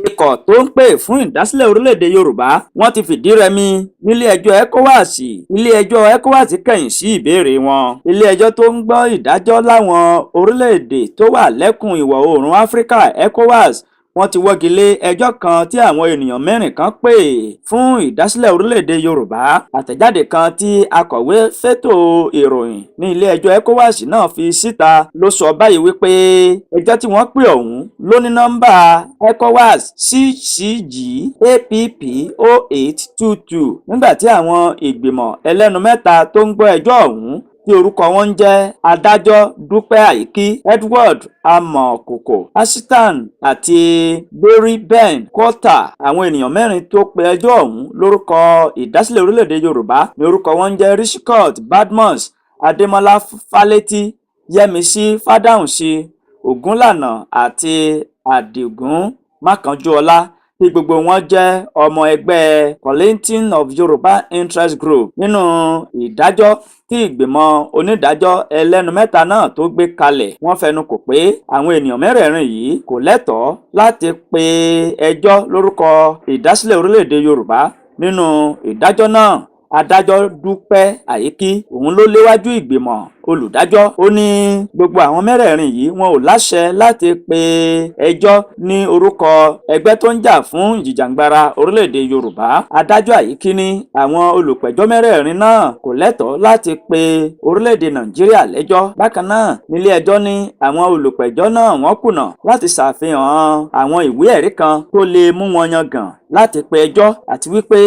Ikọ̀ tó ń pè fún ìdásílẹ̀ orílẹ̀-èdè Yorùbá wọ́n ti fìdí rẹmi nílé ẹjọ́ Ecowas. Ilé ẹjọ́ Ecowas kẹ̀yìn sí ìbéèrè wọn. Ilé ẹjọ́ tó ń gbọ́ ìdájọ́ láwọn orílẹ̀-èdè tó wà lẹ́kùn ìwọ̀ oòrùn Áfíríkà Ecowas wọ́n ti wọ́gilé ẹjọ́ kan tí àwọn ènìyàn mẹ́rin kan pè fún ìdásílẹ̀ orílẹ̀-èdè Yorùbá. Àtẹ̀jáde kan tí akọ̀wé fétò ìròyìn ní ilé ẹjọ́ Ecowas náà fi síta ló sọ báyìí wípé ẹjọ́ tí wọ́n pè ọ̀hún ló ní nọ́mbà Ecowas CCG APP 0822 nígbà tí àwọn ìgbìmọ̀ ẹlẹ́nu mẹ́ta tó ń gbọ́ ẹjọ́ ọ̀hún tí orúkọ wọn ń jẹ́ adájọ́ Dúpẹ́ Àìkí, Edward Amọ̀kòkò, Asitan àti Berry Ben Kọ́tà. Àwọn ènìyàn mẹ́rin tó pe ẹjọ́ ọ̀hún lórúkọ ìdásílẹ̀ orílẹ̀-èdè Yorùbá ní orúkọ wọn ń jẹ́ Rishikot Badmus, Adémọ́lá Fálétí, Yẹ́misí Fádáhùnṣe, Ògúnlànà àti Àdìgún Mákànjúọlá, tí gbogbo wọn jẹ́ ọmọ ẹgbẹ́ Coalition of Yoruba Interest Group. Nínú ìdájọ́ tí ìgbìmọ̀ onídàájọ́ ẹlẹ́nu mẹ́ta náà tó gbé kalẹ̀, wọ́n fẹnukò pé àwọn ènìyàn mẹ́rẹ̀ẹ̀rin yìí kò lẹ́tọ̀ọ́ láti pe ẹjọ́ lórúkọ ìdásílẹ̀ orílẹ̀-èdè Yorùbá. Nínú ìdájọ́ náà, adájọ́ Dúpẹ́ Àìkí òun ló léwájú ìgbìmọ̀ olùdájọ́. Ó ní gbogbo àwọn mẹ́rẹ̀ẹ̀rin yìí wọn ò láṣẹ láti pe ẹjọ́ ní orúkọ ẹgbẹ́ tó ń jà fún ìjìjàgbara orílẹ̀-èdè Yorùbá. Adájọ́ Àìkí ní àwọn olùpẹ̀jọ́ mẹ́rẹ̀ẹ̀rin náà kò lẹ́tọ̀ọ́ láti pe orílẹ̀-èdè Nàìjíríà lẹ́jọ́. Bákan náà, nílé ẹjọ́ ní àwọn olùpẹ̀jọ́ náà wọ́n kùnà láti ṣàfihàn àwọn ìwé ẹ̀rí kan tó lè mú wọn yangàn láti pe ẹjọ́, àti wípé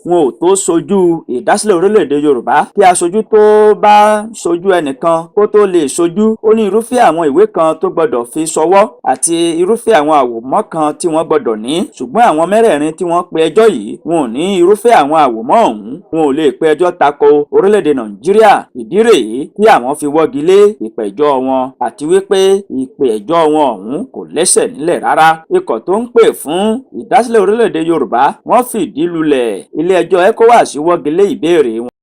wọn ò tó sojú ìdásílẹ̀ orílẹ̀-èdè Yorùbá. Kí aṣojú tó bá sojú ẹnìkan kó tó lè sojú, ó ní irúfẹ́ àwọn ìwé kan tó gbọdọ̀ fi ṣọwọ́ àti irúfẹ́ àwọn àwòmọ́ kan tí wọ́n gbọdọ̀ ní. Ṣùgbọ́n àwọn mẹ́rẹ̀ẹ̀rin tí wọ́n pe ẹjọ́ yìí wọn ò ní irúfẹ́ àwọn àwòmọ́ ọ̀hún, wọn ò lè pe ẹjọ́ tako orílẹ̀-èdè Nàìjíríà. Ìdí rèé tí àwọn fi wọ́gi lé ìpẹ̀jọ́ wọn, àti wípé ìpẹ̀jọ́ wọn ọ̀hún kò lẹ́sẹ̀ nílẹ̀ rárá. Ikọ̀ tó ń pè fún ìdásílẹ̀ orílẹ̀-èdè Yorùbá wọ́n fìdí lulẹ̀. Ilé ẹjọ́ Ecowas wọ́gi lé ìbéèrè wọn.